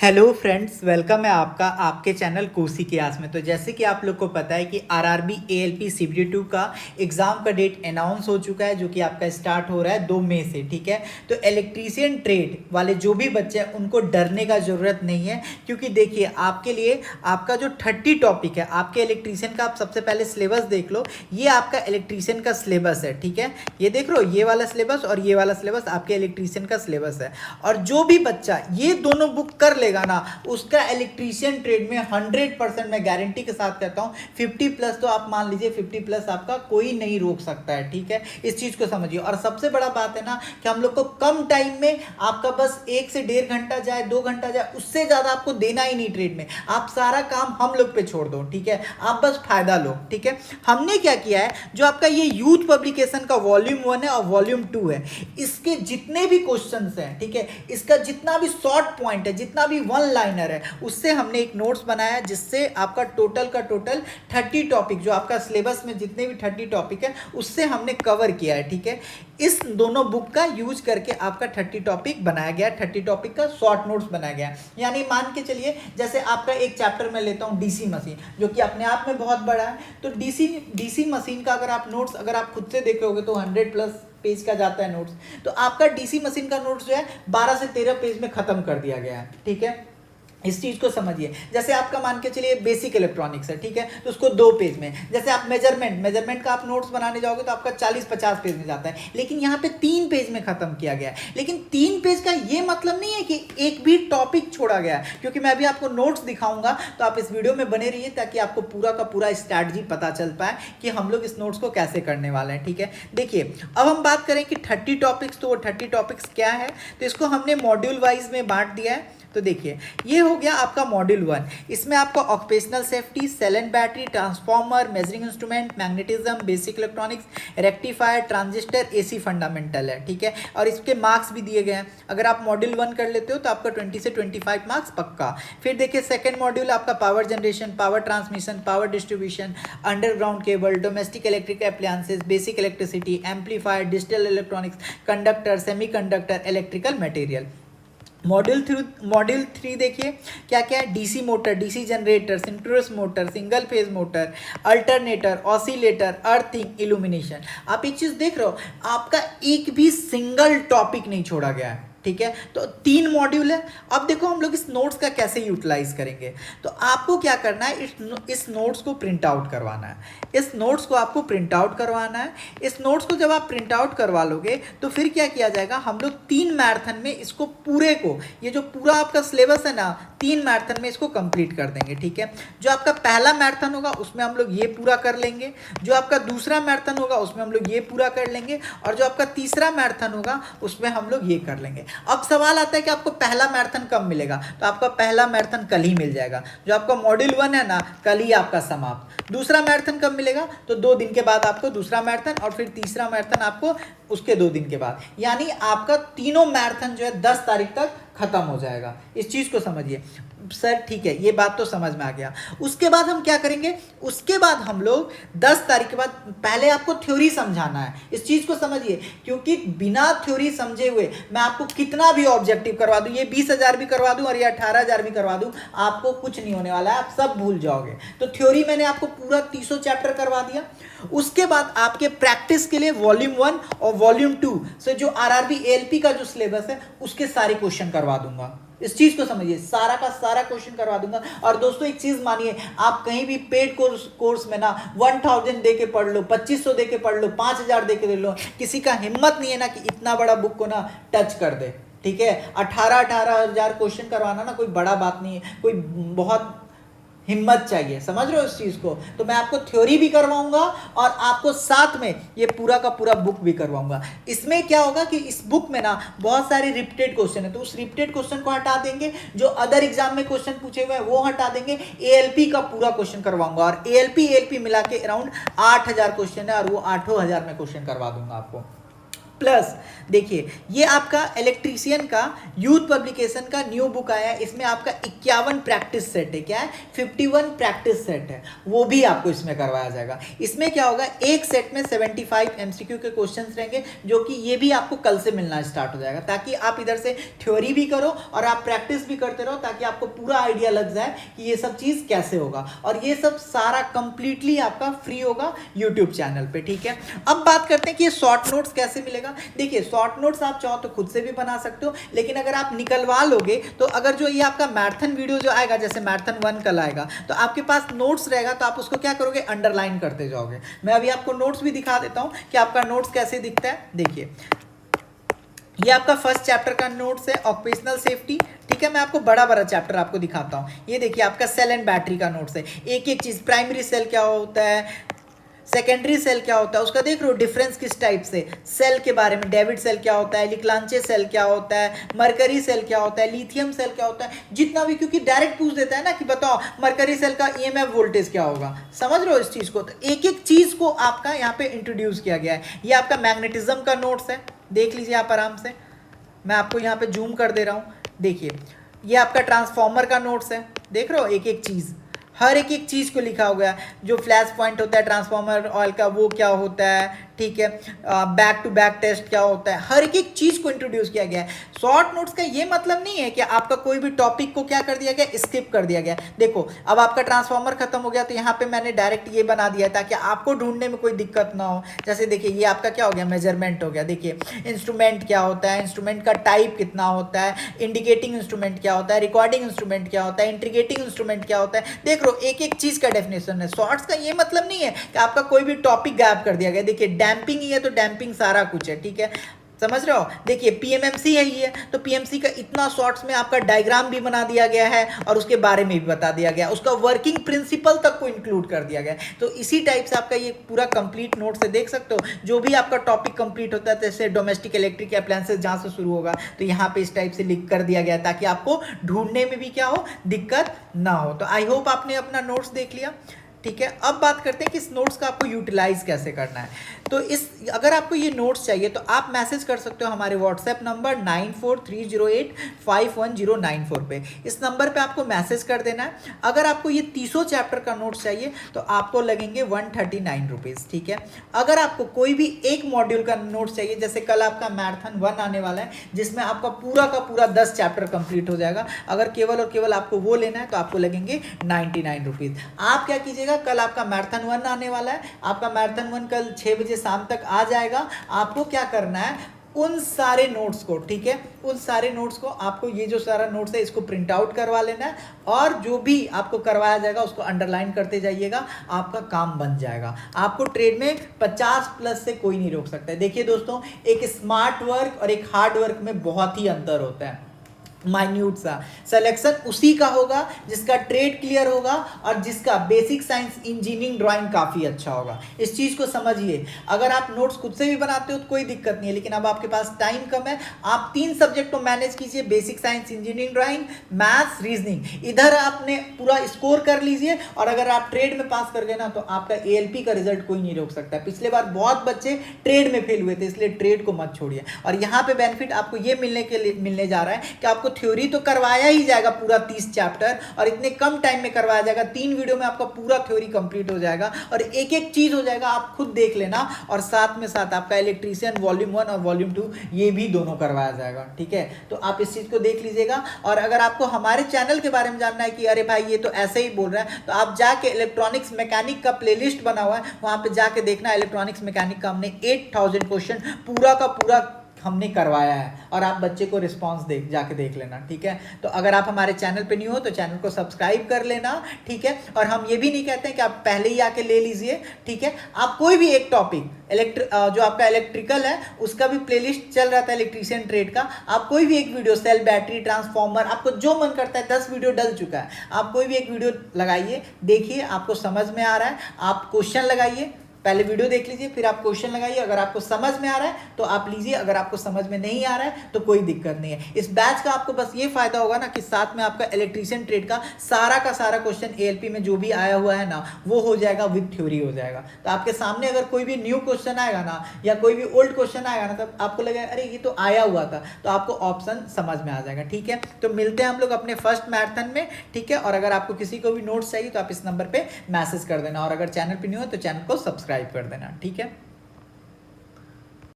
Hello friends, welcome है आपका आपके चैनल कोसी की आस में। तो जैसे कि आप लोग को पता है कि आरआरबी एएलपी सीबीडी 2 का एग्ज़ाम का डेट अनाउंस हो चुका है, जो कि आपका स्टार्ट हो रहा है 2 मई से। ठीक है, तो इलेक्ट्रीशियन ट्रेड वाले जो भी बच्चे हैं उनको डरने का ज़रूरत नहीं है, क्योंकि देखिए आपके लिए आपका जो 30 टॉपिक है आपके इलेक्ट्रीशियन का, आप सबसे पहले सिलेबस देख लो। ये आपका इलेक्ट्रीशियन का सिलेबस है। ठीक है, ये देख लो, ये वाला सिलेबस और ये वाला सिलेबस आपके इलेक्ट्रीशियन का सिलेबस है। और जो भी बच्चा ये दोनों बुक कर लेगा ना, उसका इलेक्ट्रीशियन ट्रेड में 100% मैं गारंटी के साथ कहता हूं 50 प्लस, तो आप मान लीजिए 50 प्लस आपका कोई नहीं रोक सकता है। ठीक है, इस चीज को समझिए। और सबसे बड़ा बात है ना कि हम लोग को कम टाइम में आपका बस 1 से 1.5 घंटा जाए, 2 घंटा जाए, उससे ज्यादा आपको देना ही नहीं ट्रेड में। आप सारा काम हम लोग पे छोड़ दो। ठीक है, आप बस फायदा लो। ठीक है, हमने क्या किया है, जो आपका ये यूथ पब्लिकेशन का वॉल्यूम 1 है और वॉल्यूम 2 है, इसके जितने भी क्वेश्चंस हैं, ठीक है, इसका जितना भी शॉर्ट पॉइंट है, जितना भी वन लाइनर है, उससे हमने एक नोट्स बनाया, जिससे आपका टोटल का टोटल 30 टॉपिक, जो आपका सिलेबस में जितने भी 30 टॉपिक है, उससे हमने कवर किया है। ठीक है, इस दोनों बुक का यूज करके आपका 30 टॉपिक बनाया गया, 30 टॉपिक का शॉर्ट नोट्स बनाया गया। यानी मान के चलिए, जैसे आपका एक चैप्टर में लेता हूं डीसी मशीन, जो कि अपने आप में बहुत बड़ा है। तो डीसी मशीन का अगर आप नोट्स अगर आप खुद से देख रहोगे तो 100 प्लस पेज का जाता है नोट्स। तो आपका डीसी मशीन का नोट्स जो है 12 से 13 पेज में खत्म कर दिया गया है। ठीक है, इस चीज को समझिए। जैसे आपका मान के चलिए बेसिक इलेक्ट्रॉनिक्स है, ठीक है, तो उसको 2 पेज में। जैसे आप मेजरमेंट का आप नोट्स बनाने जाओगे तो आपका 40-50 पेज में जाता है, लेकिन यहाँ पे 3 पेज में खत्म किया गया है। लेकिन 3 पेज का ये मतलब नहीं है कि एक भी टॉपिक छोड़ा गया है, क्योंकि मैं अभी आपको नोट्स दिखाऊंगा, तो आप इस वीडियो में बने रहिए ताकि आपको पूरा का पूरा स्ट्रैटेजी पता चल पाए कि हम लोग इस नोट्स को कैसे करने वाले हैं। ठीक है, देखिए अब हम बात करें कि 30 टॉपिक्स, तो वो 30 टॉपिक्स क्या है, तो इसको हमने मॉड्यूल वाइज में बांट दिया है। तो देखिए ये हो गया आपका मॉड्यूल 1। इसमें आपका occupational safety, cell and battery, transformer, measuring instrument, magnetism, basic electronics, rectifier, transistor, AC fundamental है। ठीक है, और इसके मार्क्स भी दिए गए हैं। अगर आप मॉड्यूल 1 कर लेते हो तो आपका 20 से 25 मार्क्स पक्का। फिर देखिए सेकेंड मॉड्यूल आपका power generation, power transmission, power distribution, underground cable, domestic electric appliances, basic electricity, amplifier, digital electronics, conductor, semiconductor, electrical material. Module 3 देखिए क्या क्या है, DC motor, DC generator, synchronous motor, single phase motor, alternator, oscillator, earthing, illumination. आप एक चीज देख रहे हो, आपका एक भी सिंगल टॉपिक नहीं छोड़ा गया है। ठीक है, तो 3 मॉड्यूल है। अब देखो हम लोग इस नोट्स का कैसे यूटिलाइज करेंगे। तो आपको क्या करना है, इस नोट्स को प्रिंट आउट करवाना है। इस नोट्स को आपको प्रिंट आउट करवाना है। इस नोट्स को जब आप प्रिंट आउट करवा लोगे तो फिर क्या किया जाएगा, हम लोग 3 मैराथन में इसको पूरे को, ये जो पूरा आपका सिलेबस है ना, 3 मैराथन में इसको कंप्लीट कर देंगे। ठीक है, जो आपका पहला मैराथन होगा उसमें हम लोग ये पूरा कर लेंगे, जो आपका दूसरा मैराथन होगा उसमें हम लोग ये पूरा कर लेंगे, और जो आपका तीसरा मैराथन होगा उसमें हम लोग ये कर लेंगे। अब सवाल आता है कि आपको पहला मैराथन कब मिलेगा, तो आपका पहला मैराथन कल ही मिल जाएगा। जो आपका मॉड्यूल 1 है ना, कल ही आपका समाप्त। दूसरा मैराथन कब मिलेगा, तो 2 दिन के बाद आपको दूसरा मैराथन, और फिर तीसरा मैराथन आपको उसके 2 दिन के बाद। यानी आपका तीनों मैराथन जो है 10 तारीख तक खत्म हो जाएगा। इस चीज को समझिए सर। ठीक है, ये बात तो समझ में आ गया। उसके बाद हम क्या करेंगे, उसके बाद हम लोग 10 तारीख के बाद पहले आपको थ्योरी समझाना है। इस चीज को समझिए, क्योंकि बिना थ्योरी समझे हुए मैं आपको कितना भी ऑब्जेक्टिव करवा दूं, ये 20,000 भी करवा दूं और ये 18,000 भी करवा दूं, आपको कुछ नहीं होने वाला है, आप सब भूल जाओगे। तो थ्योरी मैंने आपको पूरा 300 चैप्टर करवा दिया। उसके बाद आपके प्रैक्टिस के लिए वॉल्यूम 1 और वॉल्यूम 2 से जो आरआरबी एएलपी का जो सिलेबस है उसके सारे क्वेश्चन करवा दूंगा। इस चीज को समझिए, सारा का सारा क्वेश्चन करवा दूंगा। और दोस्तों एक चीज मानिए, आप कहीं भी पेड कोर्स में ना 1000 दे के पढ़ लो, 2500 दे के पढ़ लो, 5000 दे के ले लो, किसी का हिम्मत नहीं है ना कि इतना बड़ा बुक को ना टच कर दे। ठीक है, 18,000 क्वेश्चन करवाना ना कोई बड़ा बात नहीं है, कोई बहुत हिम्मत चाहिए। समझ रहे हो इस चीज को। तो मैं आपको थ्योरी भी करवाऊंगा और आपको साथ में ये पूरा का पूरा बुक भी करवाऊंगा। इसमें क्या होगा कि इस बुक में ना बहुत सारे रिपीटेड क्वेश्चन है, तो उस रिपीटेड क्वेश्चन को हटा देंगे, जो अदर एग्जाम में क्वेश्चन पूछे हुए हैं वो हटा देंगे, एएलपी का पूरा क्वेश्चन करवाऊंगा। और एएलपी मिला के अराउंड 8,000 क्वेश्चन है, और वो 8,000 में क्वेश्चन करवा दूंगा आपको। प्लस देखिए ये आपका इलेक्ट्रीशियन का यूथ पब्लिकेशन का न्यू बुक आया है, इसमें आपका 51 प्रैक्टिस सेट है, क्या है 51 प्रैक्टिस सेट है, वो भी आपको इसमें करवाया जाएगा। इसमें क्या होगा, एक सेट में 75 एमसीक्यू के क्वेश्चंस रहेंगे, जो कि ये भी आपको कल से मिलना स्टार्ट हो जाएगा, ताकि आप इधर से थ्योरी भी करो और आप प्रैक्टिस भी करते रहो, ताकि आपको पूरा आइडिया लग जाए कि ये सब चीज कैसे होगा। और ये सब सारा कंप्लीटली आपका फ्री होगा यूट्यूब चैनल पे, ठीक है। अब बात करते हैं कि ये शॉर्ट नोट्स कैसे मिलेगा। देखिए शॉर्ट नोट्स आप चाहो तो खुद से भी बना सकते हो, लेकिन अगर आप निकलवा लोगे तो अगर जो ये आपका मैराथन वीडियो जो आएगा, जैसे मैराथन 1 कल आएगा, तो आपके पास नोट्स रहेगा, तो आप उसको क्या करोगे, अंडरलाइन करते जाओगे। मैं अभी आपको नोट्स भी दिखा देता हूं कि आपका नोट्स कैसे दिखता है। देखिए ये आपका फर्स्ट चैप्टर का नोट्स है, ऑक्यूपेशनल सेफ्टी, ठीक है। मैं आपको बड़ा बड़ा चैप्टर आपको दिखाता हूं। ये देखिए आपका सेल एंड बैटरी का नोट्स है, एक एक चीज, प्राइमरी सेल क्या होता है, सेकेंडरी सेल क्या होता है, उसका देख रहे हो डिफरेंस किस टाइप से, सेल के बारे में, डेविड सेल क्या होता है, लिक्लांचे सेल क्या होता है, मरकरी सेल क्या होता है, लिथियम सेल क्या होता है, जितना भी, क्योंकि डायरेक्ट पूछ देता है ना कि बताओ मरकरी सेल का ईएमएफ वोल्टेज क्या होगा, समझ रहे हो इस चीज को। तो एक एक चीज को आपका यहाँ पे इंट्रोड्यूस किया गया है। ये आपका मैग्नेटिज्म का नोट्स है, देख लीजिए आप आराम से, मैं आपको यहाँ पे जूम कर दे रहा हूँ। देखिए ये आपका ट्रांसफॉर्मर का नोट्स है, देख रहे हो एक एक चीज, हर एक एक चीज को लिखा हुआ है। जो फ्लैश पॉइंट होता है ट्रांसफॉर्मर ऑयल का, वो क्या होता है, ठीक है। बैक टू बैक टेस्ट क्या होता है, हर एक एक चीज को इंट्रोड्यूस किया गया है। शॉर्ट नोट्स का ये मतलब नहीं है कि आपका कोई भी टॉपिक को क्या कर दिया गया, स्किप कर दिया गया। देखो अब आपका ट्रांसफॉर्मर खत्म हो गया, तो यहाँ पे मैंने डायरेक्ट ये बना दिया है ताकि आपको ढूंढने में कोई दिक्कत ना हो। जैसे देखिए ये आपका क्या हो गया, मेजरमेंट हो गया। देखिए इंस्ट्रूमेंट क्या होता है, इंस्ट्रूमेंट का टाइप कितना होता है, इंडिकेटिंग इंस्ट्रूमेंट क्या होता है, रिकॉर्डिंग इंस्ट्रूमेंट क्या होता है, इंटीग्रेटिंग इंस्ट्रूमेंट क्या होता है। देख लो एक एक चीज का डेफिनेशन है। शॉर्ट्स का ये मतलब नहीं है कि आपका कोई भी टॉपिक गायब कर दिया गया। देखिए डैम्पिंग ही है तो डैम्पिंग सारा कुछ है, ठीक है, समझ रहे हो। देखिए पीएमएमसी है ये, तो पीएमसी का इतना शॉर्ट्स में आपका डायग्राम भी बना दिया गया है और उसके बारे में भी बता दिया गया, उसका वर्किंग प्रिंसिपल तक को इंक्लूड कर दिया गया। तो इसी टाइप से आपका ये पूरा कंप्लीट नोट से देख सकते हो, जो भी आपका टॉपिक कंप्लीट होता है, जैसे डोमेस्टिक इलेक्ट्रिक अप्लायंसेस जहां से शुरू होगा, तो यहाँ पे इस टाइप से लिख कर दिया गया ताकि आपको ढूंढने में भी क्या हो, दिक्कत ना हो। तो आई होप आपने अपना नोट्स देख लिया, ठीक है। अब बात करते हैं कि इस नोट्स का आपको यूटिलाइज कैसे करना है। तो इस अगर आपको ये नोट्स चाहिए तो आप मैसेज कर सकते हो हमारे व्हाट्सएप नंबर 9430851094 पे। इस नंबर पे आपको मैसेज कर देना है। अगर आपको ये 30 चैप्टर का नोट्स चाहिए तो आपको लगेंगे 139 रुपीज़, ठीक है। अगर आपको कोई भी एक मॉड्यूल का नोट्स चाहिए, जैसे कल आपका मैराथन 1 आने वाला है, जिसमें आपका पूरा का पूरा 10 चैप्टर कंप्लीट हो जाएगा, अगर केवल और केवल आपको वो लेना है तो आपको लगेंगे 99 रुपीज़। आप क्या कीजिएगा, कल आपका मैराथन 1 आने वाला है, आपका मैराथन 1 कल 6 बजे शाम तक आ जाएगा। आपको क्या करना है, उन सारे नोट्स को, ठीक है, उन सारे नोट्स को आपको, ये जो सारा नोट्स है इसको प्रिंट आउट करवा लेना है, और जो भी आपको करवाया जाएगा उसको अंडरलाइन करते जाइएगा, आपका काम बन जाएगा। आपको ट्रेड में 50+ से कोई नहीं रोक सकता है। देखिए दोस्तों, एक स्मार्ट वर्क और एक हार्ड वर्क में बहुत ही अंतर होता है, माइन्यूट सा। सिलेक्शन उसी का होगा जिसका ट्रेड क्लियर होगा और जिसका बेसिक साइंस इंजीनियरिंग ड्राइंग काफ़ी अच्छा होगा। इस चीज़ को समझिए। अगर आप नोट्स खुद से भी बनाते हो तो कोई दिक्कत नहीं है, लेकिन अब आपके पास टाइम कम है, आप 3 सब्जेक्ट को मैनेज कीजिए, basic science, engineering drawing, maths, reasoning. इधर आपने पूरा स्कोर कर लीजिए, और अगर आप ट्रेड में पास कर गए ना तो आपका एएलपी का रिजल्ट कोई नहीं रोक सकता। पिछले बार बहुत बच्चे ट्रेड में फेल हुए थे, इसलिए ट्रेड को मत छोड़िए। और यहाँ पे बेनिफिट आपको ये मिलने जा रहा है कि आपको थ्योरी तो करवाया ही जाएगा पूरा 30 चैप्टर, और इतने कम टाइम में करवाया जाएगा। 3 वीडियो में आपका पूरा थ्योरी कंप्लीट हो जाएगा और एक एक चीज हो जाएगा, आप खुद देख लेना। और साथ में साथ आपका इलेक्ट्रीशियन वॉल्यूम 1 और वॉल्यूम 2 ये भी दोनों करवाया जाएगा, ठीक है। तो आप इस चीज को देख लीजिएगा। और अगर आपको हमारे चैनल के बारे में जानना है कि अरे भाई ये तो ऐसे ही बोल रहा है, तो आप जाके इलेक्ट्रॉनिक्स मैकेनिक का प्लेलिस्ट बना हुआ है, वहां पे जाके देखना। इलेक्ट्रॉनिक्स मैकेनिक का हमने 8000 क्वेश्चन पूरा का पूरा हमने करवाया है, और आप बच्चे को रिस्पांस जाके देख लेना, ठीक है। तो अगर आप हमारे चैनल पे न्यू हो तो चैनल को सब्सक्राइब कर लेना, ठीक है। और हम ये भी नहीं कहते हैं कि आप पहले ही आके ले लीजिए, ठीक है। आप कोई भी एक टॉपिक, जो आपका इलेक्ट्रिकल है उसका भी प्लेलिस्ट चल रहा था, इलेक्ट्रीशियन ट्रेड का, आप कोई भी एक वीडियो, सेल, बैटरी, ट्रांसफॉर्मर, आपको जो मन करता है, 10 वीडियो डल चुका है, आप कोई भी एक वीडियो लगाइए, देखिए आपको समझ में आ रहा है, आप क्वेश्चन लगाइए, पहले वीडियो देख लीजिए, फिर आप क्वेश्चन लगाइए। अगर आपको समझ में आ रहा है तो आप लीजिए, अगर आपको समझ में नहीं आ रहा है तो कोई दिक्कत नहीं है। इस बैच का आपको बस ये फायदा होगा ना कि साथ में आपका इलेक्ट्रीशियन ट्रेड का सारा क्वेश्चन एएलपी में जो भी आया हुआ है ना वो हो जाएगा, विद थ्योरी हो जाएगा। तो आपके सामने अगर कोई भी न्यू क्वेश्चन आएगा ना या कोई भी ओल्ड क्वेश्चन आएगा ना तब आपको लगेगा अरे ये तो आया हुआ था, तो आपको ऑप्शन समझ में आ जाएगा। ठीक है, तो मिलते हैं हम लोग अपने फर्स्ट मैराथन में। ठीक है, और अगर आपको किसी को भी नोट्स चाहिए तो आप इस नंबर पे मैसेज कर देना, और अगर चैनल पे न्यू हो तो चैनल को सब्सक्राइब कर देना। ठीक है।